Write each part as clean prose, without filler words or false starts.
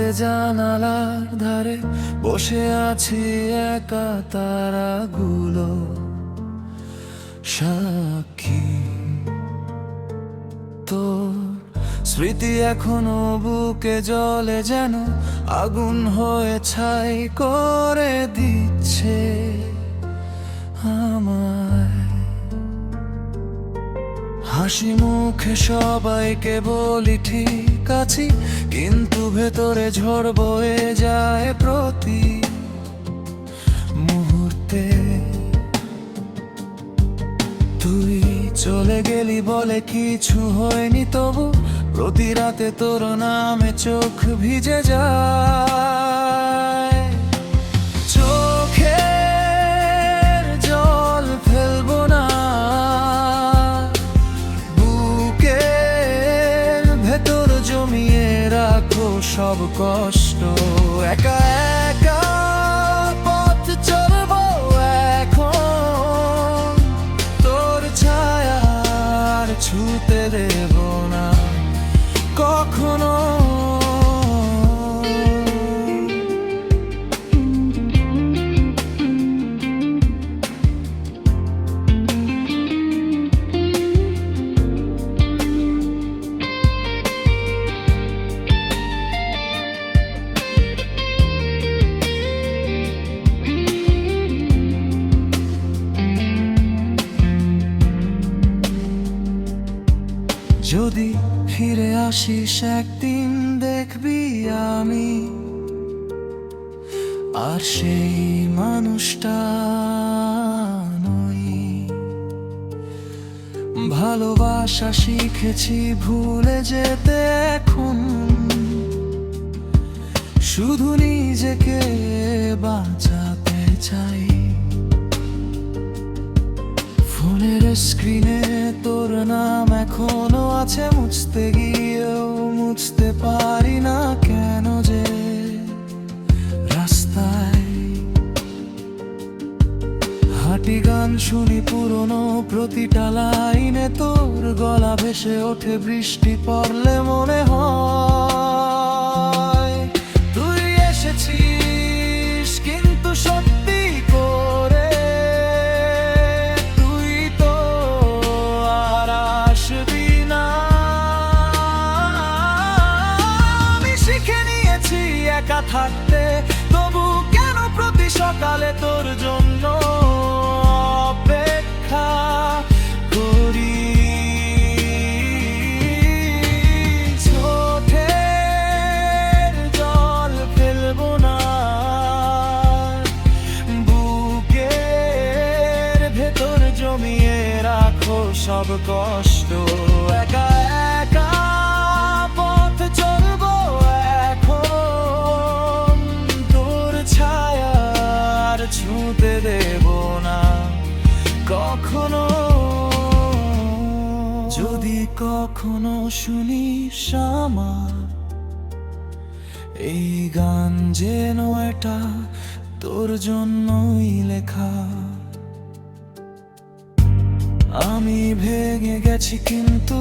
রাতে জানালার ধারে বসে আছি একা, তারাগুলো সাক্ষী। তোর স্মৃতি এখনো বুকে জ্বলে, যেন আগুন হয়ে ছাই করে দিচ্ছে আমায়। হাসি মুখে সবাইকে বলি ঠিক আছি, কিন্তু ভেতরে ঝড় বয়ে যায় প্রতি মুহূর্তে। তুই চলে গেলি বলে কিছু হয়নি, তবু প্রতি রাতে তোর নামে চোখ ভিজে যায়। চোখের জল ফেলবো না, বুকের ভেতর জমিয়ে রাখো সব কষ্ট। একা একা পথ চলবো এখন, তোর ছায়া আর ছুতে দেব না কখনো। যদি ফিরে আসিস একদিন, দেখবি আমি আর সেই মানুষটা নই। ভালোবাসা শিখেছি ভুলে যেতে এখন, শুধু নিজেকে বাঁচাতে চাই। ফোনের স্ক্রিনে তোর নাম এখনো আছে, মুছতে গিয়েও মুছতে পারি না কেন যে। রাস্তায় হাঁটি, গান শুনি পুরনো প্রতিটা লাইনে তোর গলা ভেসে ওঠে বৃষ্টি পড়লে মনে হয় তুই এসেছিস। কিন্তু সত্যি করে তুই তো আর আসবি না। আমি শিখে নিয়েছি একা থাকতে, তবু কেন প্রতি সকালে তোর জন্য অপেক্ষা করি। চোখের জল ফেলবো না, বুকের ভেতর জমিয়ে রাখো সব কষ্ট। একা একা পথ চলবো এখন, তোর ছায়া আর ছুঁতে দেব না কখনো। যদি কখনো শুনিস আমার এই গান, যেন এটা তোর জন্যই লেখা। আমি ভেঙে গেছি কিন্তু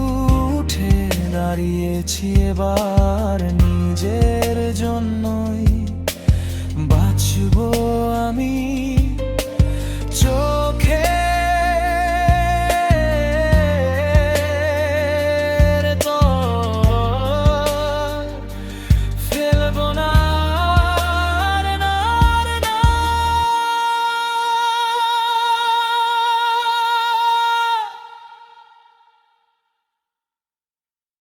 উঠে দাঁড়িয়েছি এবার নিজের জন্যই।